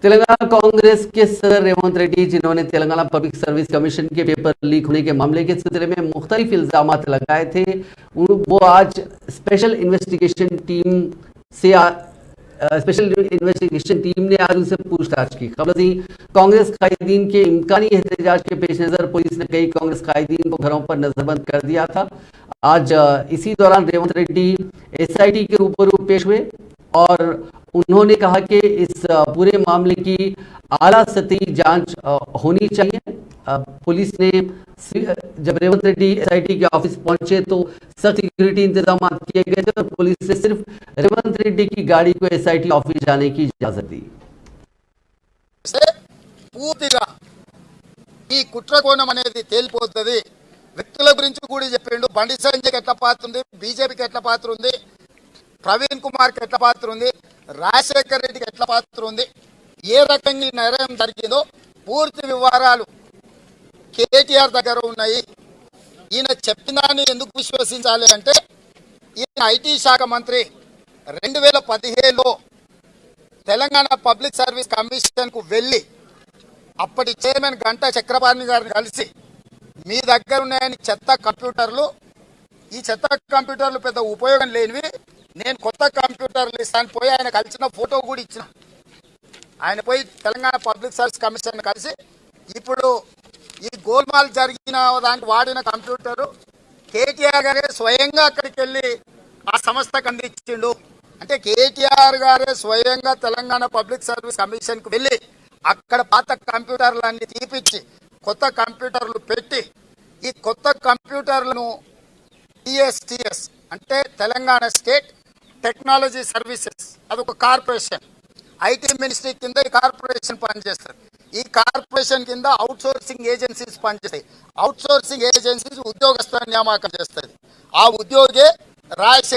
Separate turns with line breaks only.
तेलंगाना कांग्रेस के सदर रेवंत रेड्डी, जिन्होंने तेलंगाना पब्लिक सर्विस कमीशन के पेपर लीक होने के मामले के सिलसिले में मुख्तलिफ इल्जाम लगाए थे, वो आज स्पेशल इन्वेस्टिगेशन टीम ने आज उनसे पूछताछ की। खबर थी, कांग्रेस कायदीन के इम्कानी एहतजाज के पेश नजर पुलिस ने कई कांग्रेस कायदीन को घरों पर नजरबंद कर दिया था। आज इसी दौरान रेवंत रेड्डी एसआईटी के रूबरू पेश हुए और उन्होंने कहा कि इस पूरे मामले की आला सतही जांच होनी चाहिए। पुलिस ने जब रेवंत रेड्डी एसआईटी के ऑफिस पहुंचे तो सख्त सिक्योरिटी इंतजाम किए गए थे और पुलिस ने सिर्फ रेवंत रेड्डी की गाड़ी को एसआईटी ऑफिस जाने की इजाजत दी।
పూర్తిగా ఈ కుట్రకోణం అనేది తేలిపోతుంది। వ్యక్తుల గురించి కూడా చెప్పిండు। బండి సంజయ్కి ఎట్లా పాత్ర ఉంది, బీజేపీకి ఎట్లా పాత్ర ఉంది, ప్రవీణ్ కుమార్కి ఎట్లా పాత్ర ఉంది, రాజశేఖర్ రెడ్డికి ఎట్లా పాత్ర ఉంది, ఏ రకంగా నిర్ణయం జరిగిందో పూర్తి వివరాలు కేటీఆర్ దగ్గర ఉన్నాయి। ఈయన చెప్పినాన్ని ఎందుకు విశ్వసించాలి అంటే ఈయన ఐటీ శాఖ మంత్రి 2017లో తెలంగాణ పబ్లిక్ సర్వీస్ కమిషన్కు వెళ్ళి అప్పటి చైర్మన్ గంటా చక్రపాణి గారిని కలిసి మీ దగ్గర ఉన్నాయని చెత్త కంప్యూటర్లు, ఈ చెత్త కంప్యూటర్లు పెద్ద ఉపయోగం లేనివి, నేను కొత్త కంప్యూటర్లు ఇస్తాను పోయి ఆయన కలిసిన ఫోటో కూడా ఇచ్చిన। ఆయన పోయి తెలంగాణ పబ్లిక్ సర్వీస్ కమిషన్ కలిసి ఇప్పుడు ఈ గోల్మాల్ జరిగిన దానికి వాడిన కంప్యూటరు కేటీఆర్ గారే స్వయంగా అక్కడికి వెళ్ళి ఆ సంస్థకు అందించిండు। అంటే కేటీఆర్ గారే స్వయంగా తెలంగాణ పబ్లిక్ సర్వీస్ కమిషన్కు వెళ్ళి అక్కడ పాత కంప్యూటర్లన్నీ తీపిచ్చి కొత్త కంప్యూటర్లు పెట్టి ఈ కొత్త కంప్యూటర్లను టీఎస్టీఎస్ అంటే తెలంగాణ స్టేట్ టెక్నాలజీ సర్వీసెస్, అదొక కార్పొరేషన్, ఐటీ మినిస్ట్రీ కింద ఈ కార్పొరేషన్ పనిచేస్తుంది। ఈ కార్పొరేషన్ కింద అవుట్ సోర్సింగ్ ఏజెన్సీస్ పనిచేస్తాయి। అవుట్ సోర్సింగ్ ఏజెన్సీస్ ఉద్యోగస్తులను నియామకం చేస్తుంది। ఆ ఉద్యోగే రాజశేఖర్